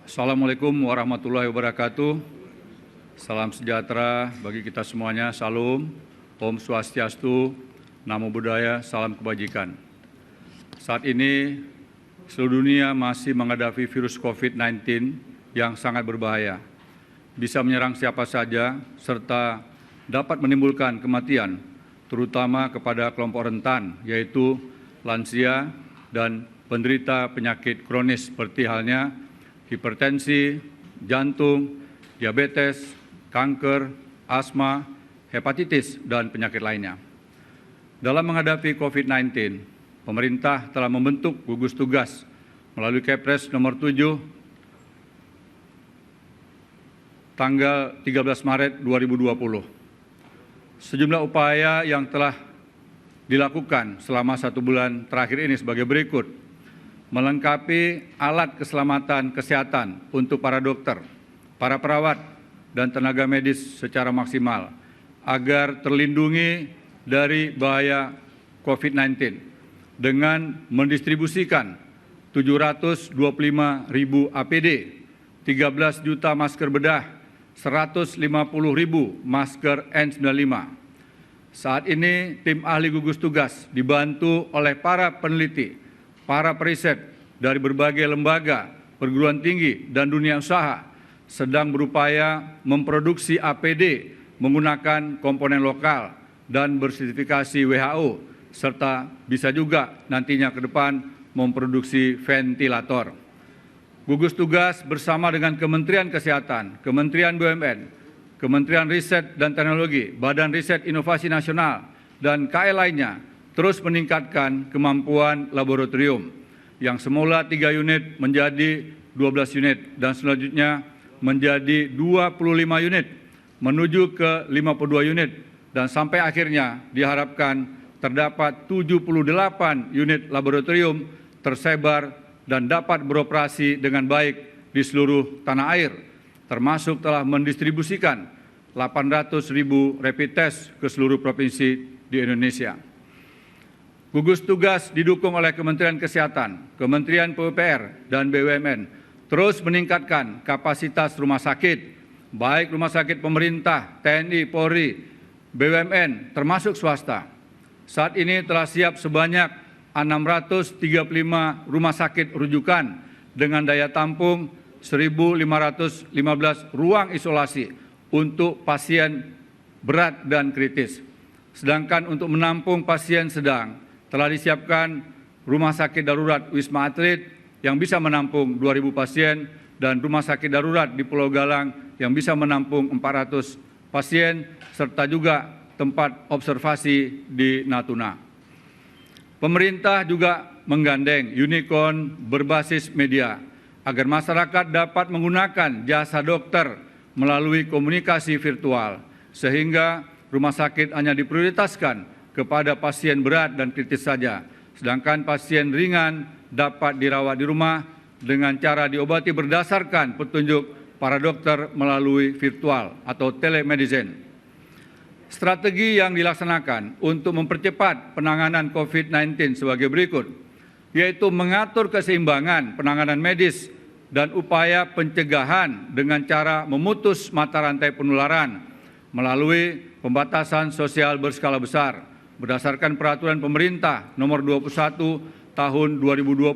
Assalamualaikum warahmatullahi wabarakatuh. Salam sejahtera bagi kita semuanya. Salam, Om Swastiastu, Namo Buddhaya, salam kebajikan. Saat ini seluruh dunia masih menghadapi virus COVID-19 yang sangat berbahaya. Bisa menyerang siapa saja serta dapat menimbulkan kematian, terutama kepada kelompok rentan, yaitu lansia dan penderita penyakit kronis seperti halnya hipertensi, jantung, diabetes, kanker, asma, hepatitis, dan penyakit lainnya. Dalam menghadapi COVID-19, pemerintah telah membentuk gugus tugas melalui Kepres nomor 7 tanggal 13 Maret 2020. Sejumlah upaya yang telah dilakukan selama 1 bulan terakhir ini sebagai berikut: melengkapi alat keselamatan kesehatan untuk para dokter, para perawat, dan tenaga medis secara maksimal agar terlindungi dari bahaya COVID-19 dengan mendistribusikan 725.000 APD, 13 juta masker bedah, 150.000 masker N95. Saat ini tim ahli gugus tugas dibantu oleh para peneliti, para periset dari berbagai lembaga, perguruan tinggi, dan dunia usaha sedang berupaya memproduksi APD menggunakan komponen lokal dan bersertifikasi WHO, serta bisa juga nantinya ke depan memproduksi ventilator. Gugus tugas bersama dengan Kementerian Kesehatan, Kementerian BUMN, Kementerian Riset dan Teknologi, Badan Riset Inovasi Nasional, dan KL lainnya terus meningkatkan kemampuan laboratorium yang semula 3 unit menjadi 12 unit dan selanjutnya menjadi 25 unit menuju ke 52 unit dan sampai akhirnya diharapkan terdapat 78 unit laboratorium tersebar dan dapat beroperasi dengan baik di seluruh tanah air, termasuk telah mendistribusikan 800.000 rapid test ke seluruh provinsi di Indonesia. Gugus tugas didukung oleh Kementerian Kesehatan, Kementerian PUPR, dan BUMN terus meningkatkan kapasitas rumah sakit, baik rumah sakit pemerintah, TNI, Polri, BUMN, termasuk swasta. Saat ini telah siap sebanyak 635 rumah sakit rujukan dengan daya tampung 1.515 ruang isolasi untuk pasien berat dan kritis. Sedangkan untuk menampung pasien sedang, telah disiapkan rumah sakit darurat Wisma Atlet yang bisa menampung 2.000 pasien dan rumah sakit darurat di Pulau Galang yang bisa menampung 400 pasien serta juga tempat observasi di Natuna. Pemerintah juga menggandeng unicorn berbasis media agar masyarakat dapat menggunakan jasa dokter melalui komunikasi virtual sehingga rumah sakit hanya diprioritaskan kepada pasien berat dan kritis saja, sedangkan pasien ringan dapat dirawat di rumah dengan cara diobati berdasarkan petunjuk para dokter melalui virtual atau telemedicine. Strategi yang dilaksanakan untuk mempercepat penanganan COVID-19 sebagai berikut, yaitu mengatur keseimbangan penanganan medis dan upaya pencegahan dengan cara memutus mata rantai penularan melalui pembatasan sosial berskala besar, berdasarkan peraturan pemerintah nomor 21 tahun 2020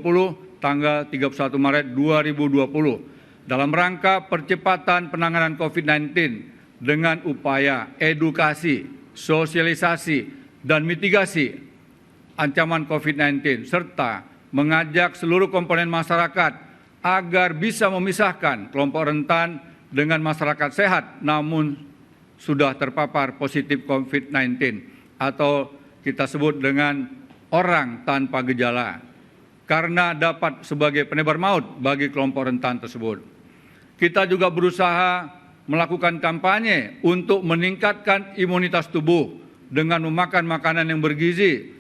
tanggal 31 Maret 2020 dalam rangka percepatan penanganan COVID-19 dengan upaya edukasi, sosialisasi, dan mitigasi ancaman COVID-19 serta mengajak seluruh komponen masyarakat agar bisa memisahkan kelompok rentan dengan masyarakat sehat namun sudah terpapar positif COVID-19 atau kita sebut dengan orang tanpa gejala, karena dapat sebagai penebar maut bagi kelompok rentan tersebut. Kita juga berusaha melakukan kampanye untuk meningkatkan imunitas tubuh dengan memakan makanan yang bergizi,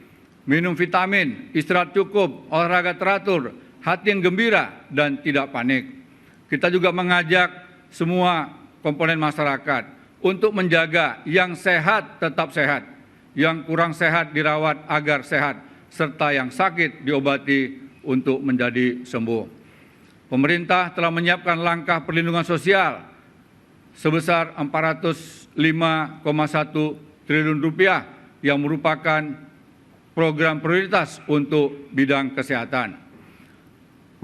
minum vitamin, istirahat cukup, olahraga teratur, hati yang gembira, dan tidak panik. Kita juga mengajak semua komponen masyarakat untuk menjaga yang sehat tetap sehat, yang kurang sehat dirawat agar sehat, serta yang sakit diobati untuk menjadi sembuh. pemerintah telah menyiapkan langkah perlindungan sosial sebesar Rp405,1 triliun yang merupakan program prioritas untuk bidang kesehatan.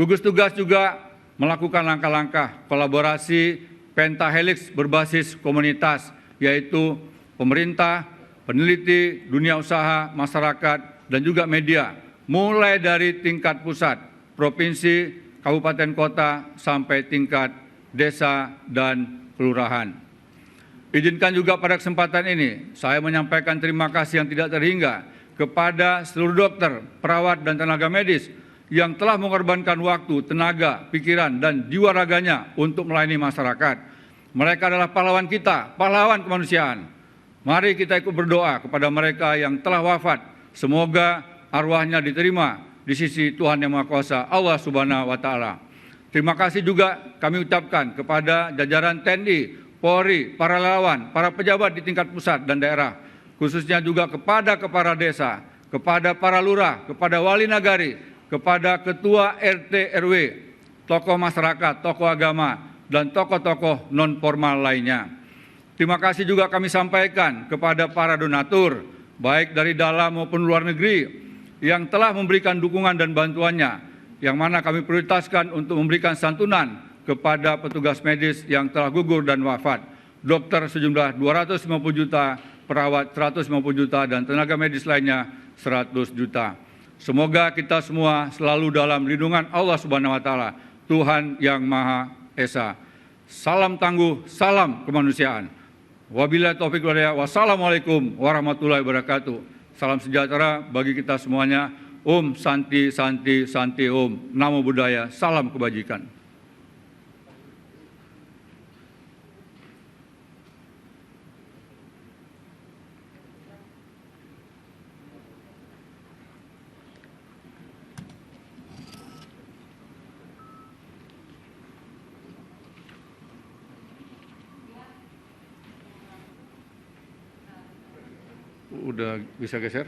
Gugus tugas juga melakukan langkah-langkah kolaborasi pentahelix berbasis komunitas, yaitu pemerintah, peneliti, dunia usaha, masyarakat, dan juga media, mulai dari tingkat pusat, provinsi, kabupaten kota, sampai tingkat desa dan kelurahan. Izinkan juga pada kesempatan ini, saya menyampaikan terima kasih yang tidak terhingga kepada seluruh dokter, perawat, dan tenaga medis yang telah mengorbankan waktu, tenaga, pikiran, dan jiwa raganya untuk melayani masyarakat. Mereka adalah pahlawan kita, pahlawan kemanusiaan. Mari kita ikut berdoa kepada mereka yang telah wafat. Semoga arwahnya diterima di sisi Tuhan Yang Maha Kuasa, Allah Subhanahu wa Ta'ala. Terima kasih juga kami ucapkan kepada jajaran TNI, Polri, para relawan, para pejabat di tingkat pusat dan daerah, khususnya juga kepada kepala desa, kepada para lurah, kepada wali nagari, kepada ketua RT RW, tokoh masyarakat, tokoh agama, dan tokoh-tokoh non-formal lainnya. Terima kasih juga kami sampaikan kepada para donatur, baik dari dalam maupun luar negeri, yang telah memberikan dukungan dan bantuannya, yang mana kami prioritaskan untuk memberikan santunan kepada petugas medis yang telah gugur dan wafat. Dokter sejumlah 250 juta, perawat 150 juta, dan tenaga medis lainnya 100 juta. Semoga kita semua selalu dalam lindungan Allah Subhanahu wa Ta'ala, Tuhan Yang Maha Esa. Salam tangguh, salam kemanusiaan. Wabillahi taufiq wal hidayah. Wassalamualaikum warahmatullahi wabarakatuh. Salam sejahtera bagi kita semuanya. Om Santi Santi Santi Om. Namo Buddhaya. Salam kebajikan. Udah bisa geser?